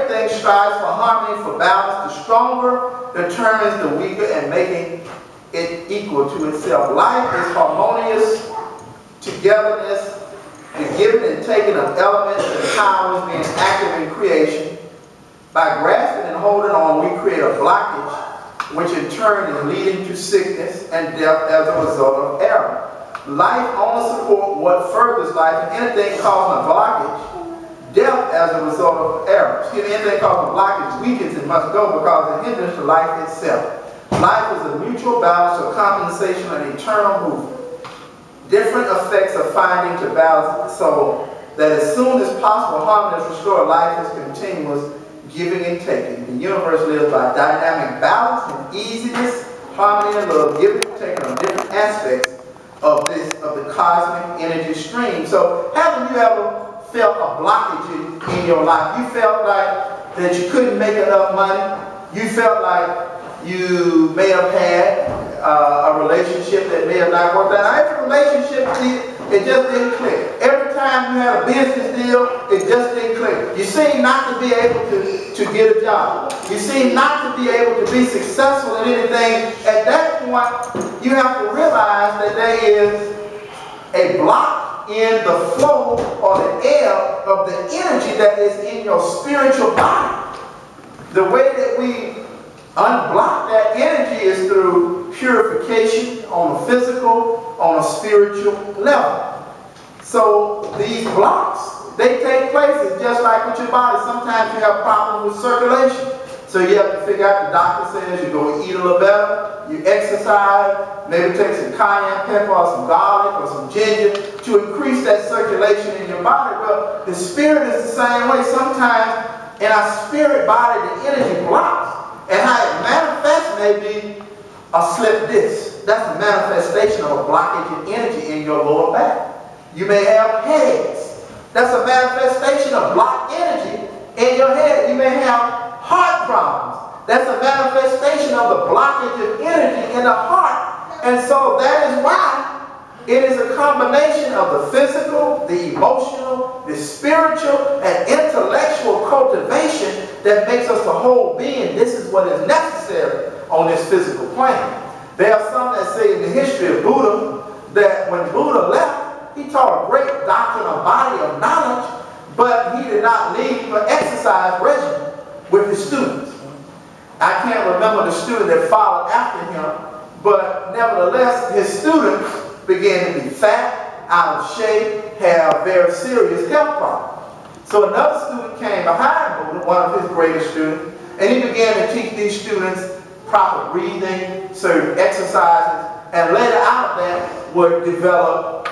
everything strives for harmony, for balance. The stronger determines the weaker and making it equal to itself. Life is harmonious togetherness, the giving and taking of elements and powers being active in creation. By grasping and holding on, we create a blockage, which in turn is leading to sickness and death as a result of error. Life only supports what furthers life, and anything causing a blockage, death as a result of error. Anything causing a blockage weakens and must go because it hinders to life itself. Life is a mutual balance, a compensation, and eternal movement. Different effects are finding to balance so that as soon as possible, harmony is restored. Life is continuous, giving and taking. The universe lives by dynamic balance and easiness, harmony and love, giving and taking on different aspects of the cosmic energy stream. So haven't you ever felt a blockage in your life? You felt like that you couldn't make enough money. You felt like you may have had a relationship that may have not worked out. Every relationship, it just didn't click. Every time you had a business deal, it just didn't click. You seem not to be able to get a job. You seem not to be able to be successful in anything. At that point, you have to realize that there is a block in the flow or the air of the energy that is in your spiritual body. The way that we unblock that energy is through purification on a physical, on a spiritual level. So these blocks, they take place. It's just like with your body. Sometimes you have problems with circulation. So you have to figure out, the doctor says you go eat a little better, you exercise, maybe take some cayenne pepper or some garlic or some ginger to increase that circulation in your body. Well, the spirit is the same way. Sometimes in our spirit body, the energy blocks. And how it manifests may be a slip disc. That's a manifestation of a blockage in energy in your lower back. You may have headaches. That's a manifestation of blocked energy in your head. You may have heart problems. That's a manifestation of the blockage of energy in the heart. And so that is why it is a combination of the physical, the emotional, the spiritual, and intellectual cultivation that makes us a whole being. This is what is necessary on this physical plane. There are some that say in the history of Buddha that when Buddha left, he taught a great doctrine, a body of knowledge, but he did not leave an exercise regimen with his students. I can't remember the student that followed after him, but nevertheless, his students began to be fat, out of shape, have very serious health problems. So another student came behind Buddha, one of his greatest students, and he began to teach these students proper breathing, certain exercises, and later out of that would develop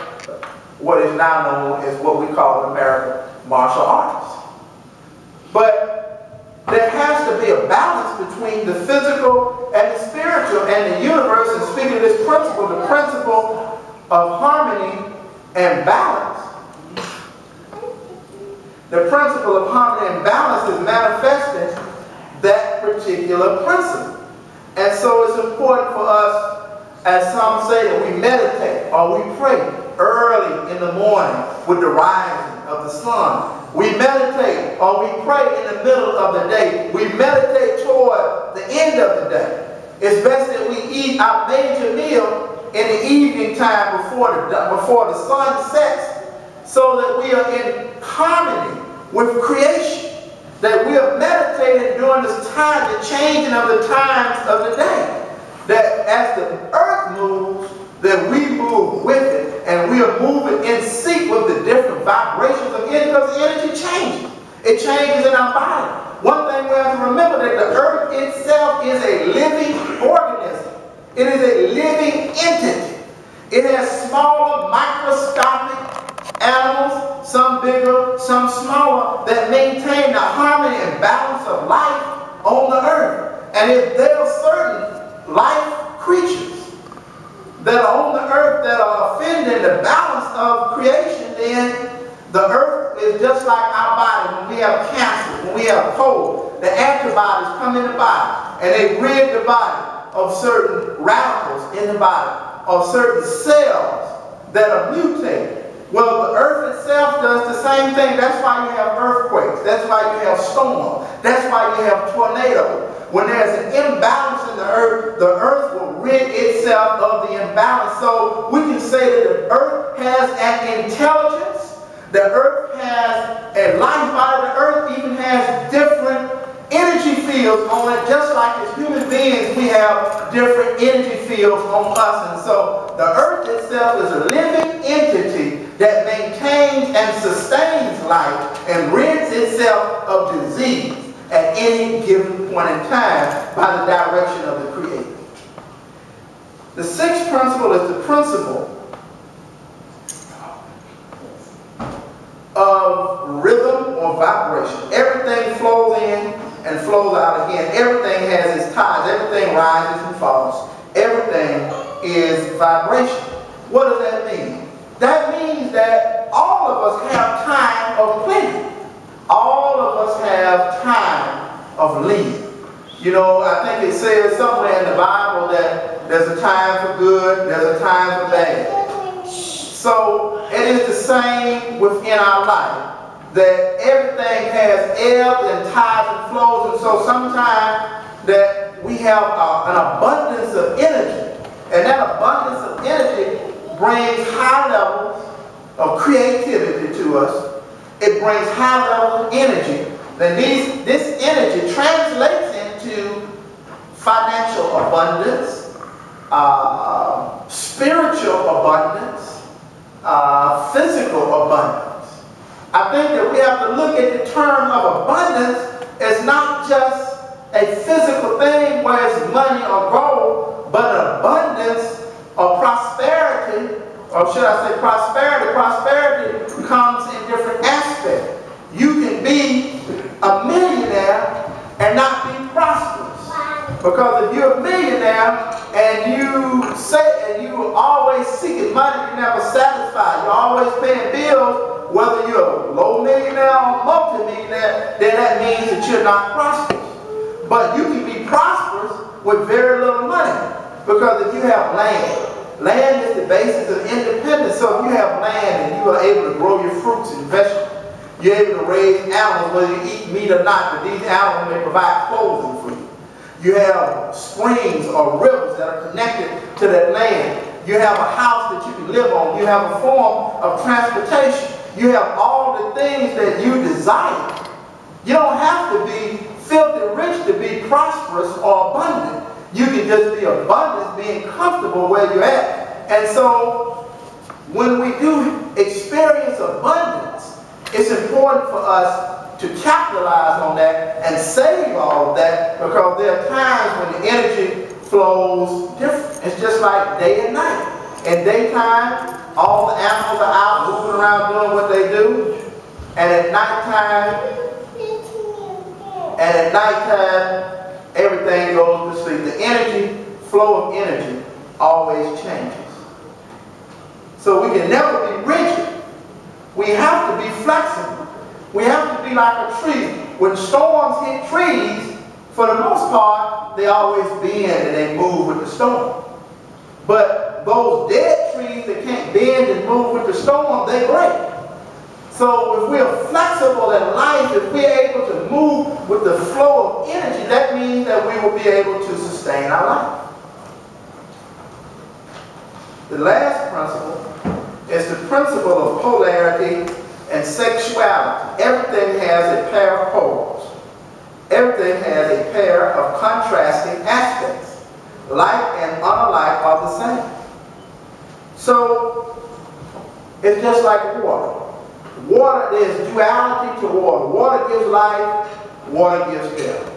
what is now known as what we call in America martial arts. But there has to be a balance between the physical and the spiritual, and the universe, and speaking of this principle, the principle of harmony and balance. The principle of harmony and balance is manifesting that particular principle. And so it's important for us, as some say, that we meditate or we pray early in the morning with the rising of the sun. We meditate or we pray in the middle of the day. We meditate toward the end of the day. It's best that we eat our major meal in the evening time before the sun sets, so that we are in harmony with creation. That we are meditating during this time, the changing of the times of the day. That as the earth moves, that we move with it, and we are moving in sync with the different vibrations of energy, because energy changes. It changes in our body. One thing we have to remember, that the earth itself is a living organism. It is a living entity. It has smaller, microscopic animals, some bigger, some smaller, that maintain the harmony and balance of life on the earth. And if there are certain life creatures that are on the earth that are offending the balance of creation, then the earth is just like our body. When we have cancer, when we have cold, the antibodies come in the body and they rid the body of certain radicals in the body, of certain cells that are mutated. Well, the earth itself does the same thing. That's why you have earthquakes. That's why you have storms. That's why you have tornadoes. When there's an imbalance in the earth will rid itself of the imbalance. So we can say that the earth has an intelligence. The earth has a life out of the earth, even has different energy fields on it, just like as human beings we have different energy fields on us. And so the earth itself is a living entity that maintains and sustains life and rids itself of disease at any given point in time by the direction of the Creator. The sixth principle is the principle of rhythm or vibration. Everything flows in and flows out again. Everything has its tides. Everything rises and falls. Everything is vibration. What does that mean? That means that all of us have time of plenty. All of us have time of leisure. You know, I think it says somewhere in the Bible that there's a time for good, there's a time for bad. So it is the same within our life, that everything has ebbs and tides and flows, and so sometimes that we have an abundance of energy, and that abundance of energy brings high levels of creativity to us. It brings high levels of energy. Then this energy translates into financial abundance, spiritual abundance, physical abundance. I think that we have to look at the term of abundance as not just a physical thing where it's money or gold, but an abundance of prosperity, or should I say prosperity? Prosperity comes in different aspects. You can be a millionaire and not be prosperous. Because if you're a millionaire and you always seeking money, you're never satisfied. You're always paying bills, whether you're a low millionaire or multi-millionaire, then that means that you're not prosperous. But you can be prosperous with very little money. Because if you have land is the basis of independence. So if you have land and you are able to grow your fruits and vegetables, you're able to raise animals, whether you eat meat or not, but these animals may provide clothing for you. You have springs or rivers that are connected to that land. You have a house that you can live on. You have a form of transportation. You have all the things that you desire. You don't have to be filthy rich to be prosperous or abundant. You can just be abundant, being comfortable where you're at. And so, when we do experience abundance, it's important for us to capitalize on that and save all of that, because there are times when the energy flows different. It's just like day and night. In daytime, all the animals are out moving around doing what they do. And at nighttime, everything goes to sleep. The energy, flow of energy, always changes. So we can never be rigid. We have to be flexible. We have to be like a tree. When storms hit trees, for the most part, they always bend and they move with the storm. But those dead trees that can't bend and move with the storm, they break. So if we're flexible in life, if we're able to move with the flow of energy, that means that we will be able to sustain our life. The last principle is the principle of polarity and sexuality. Everything has a pair of poles. Everything has a pair of contrasting aspects. Like and unlike are the same. So, it's just like water. Water, there's duality to water. Water gives life, water gives death.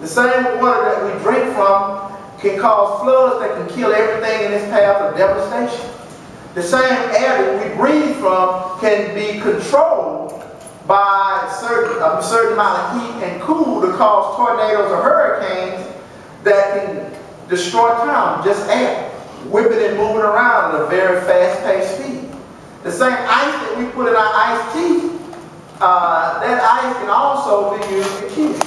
The same water that we drink from can cause floods that can kill everything in its path of devastation. The same air that we breathe from can be controlled by a certain amount of heat and cool to cause tornadoes or hurricanes that can destroy town, just air, whipping and moving around at a very fast-paced speed. The same ice that we put in our iced tea, that ice can also be used for healing.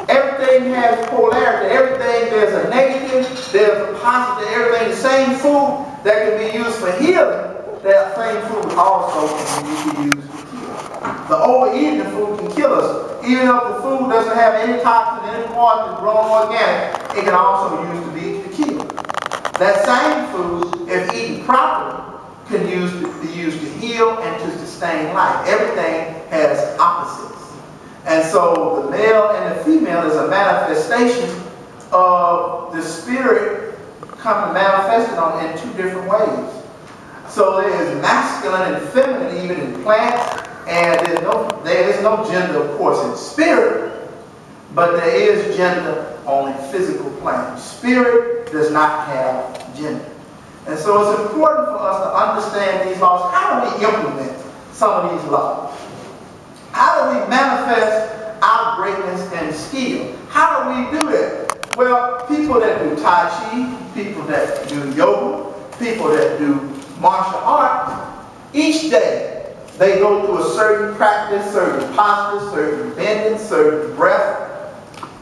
Everything has polarity. Everything, there's a negative, there's a positive, everything. The same food that can be used for healing that same food also can be used to kill. The overeating of food can kill us. Even if the food doesn't have any toxins, any part that's grown organic, it can also be used to kill. That same food, if eaten properly, can be used to heal and to sustain life. Everything has opposites. And so the male and the female is a manifestation of the spirit coming manifested on in two different ways. So there is masculine and feminine even in plants, and there is no gender, of course, in spirit, but there is gender on a physical plane. Spirit does not have gender. And so it's important for us to understand these laws. How do we implement some of these laws? How do we manifest our greatness and skill? How do we do that? Well, people that do Tai Chi, people that do yoga, people that do martial arts, each day they go through a certain practice, certain posture, certain bending, certain breath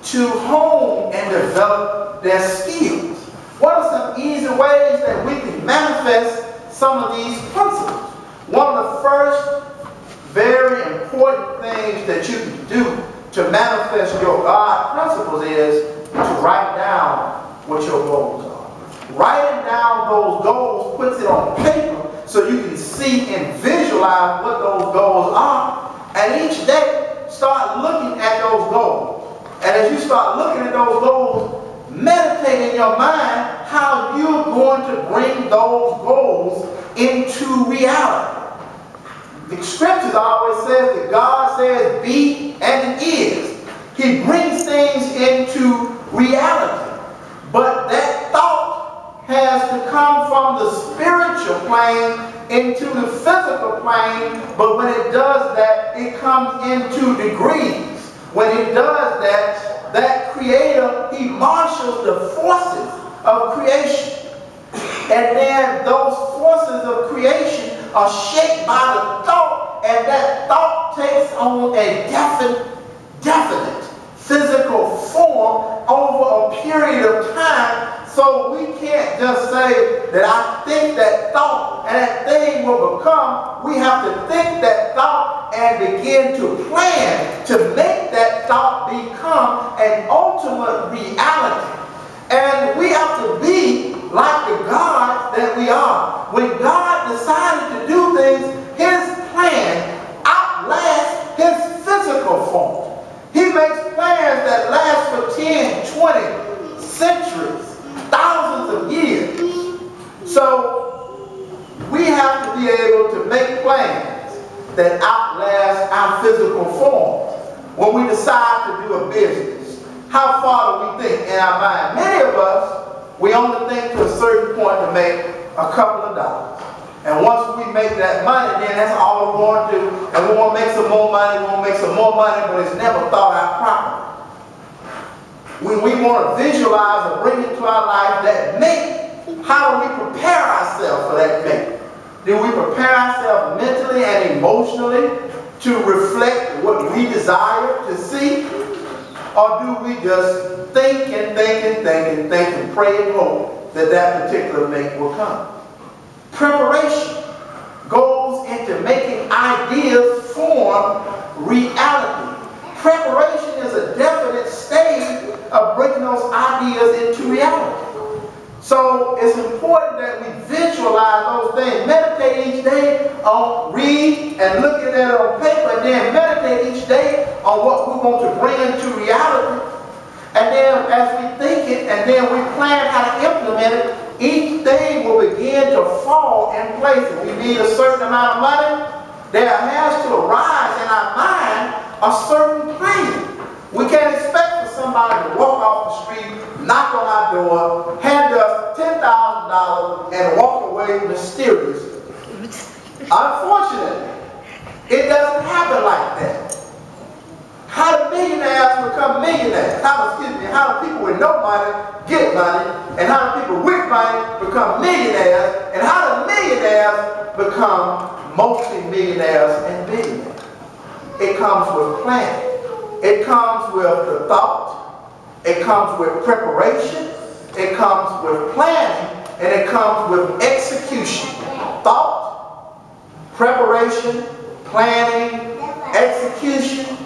to hone and develop their skills. What are some easy ways that we can manifest some of these principles? One of the first very important things that you can do to manifest your God principles is to write down what your goals are. Writing down those goals puts it on paper so you can see and visualize what those goals are. And each day, start looking at those goals. And as you start looking at those goals, meditate in your mind how you're going to bring those goals into reality. The scriptures always says that God says be and it is. He brings things into reality. But that thought has to come from the spiritual plane into the physical plane. But when it does that, it comes into degrees. When it does that, that creator, he marshals the forces of creation. And then those forces of creation are shaped by the thought, and that thought takes on a definite physical form over a period of time. So we can't just say that I think that thought and that thing will become. We have to think that thought and begin to plan to make that thought become an ultimate reality. And we have to be like the God that we are. When God decided to do things, his plan outlasts his physical form. He makes plans that last for 10, 20 centuries, thousands of years. So we have to be able to make plans that outlast our physical form. When we decide to do a business, how far do we think in our mind? Many of us, we only think to a certain point to make a couple of dollars. And once we make that money, then that's all we're going to do. And we want to make some more money, we want to make some more money, but it's never thought out properly. When we want to visualize or bring into our life that mate, how do we prepare ourselves for that mate? Do we prepare ourselves mentally and emotionally to reflect what we desire to see? Or do we just think and think and think and think and pray and hope that that particular mate will come? Preparation goes into making ideas form reality. Preparation is a definite stage of bringing those ideas into reality. So it's important that we visualize those things. Meditate each day on read and look at it on paper, and then meditate each day on what we want to bring into reality. And then as we think it and then we plan how to implement it, each thing will begin to fall in place. If we need a certain amount of money, there has to arise in our mind a certain plan. We can't expect for somebody to walk off the street, knock on our door, hand us $10,000 and walk away mysteriously. Unfortunately, it doesn't happen like that. How do millionaires become millionaires? How do people with no money get money? And how do people with money become millionaires? And how do millionaires become multi-millionaires and billionaires? It comes with planning. It comes with the thought. It comes with preparation. It comes with planning. And it comes with execution. Thought, preparation, planning, execution,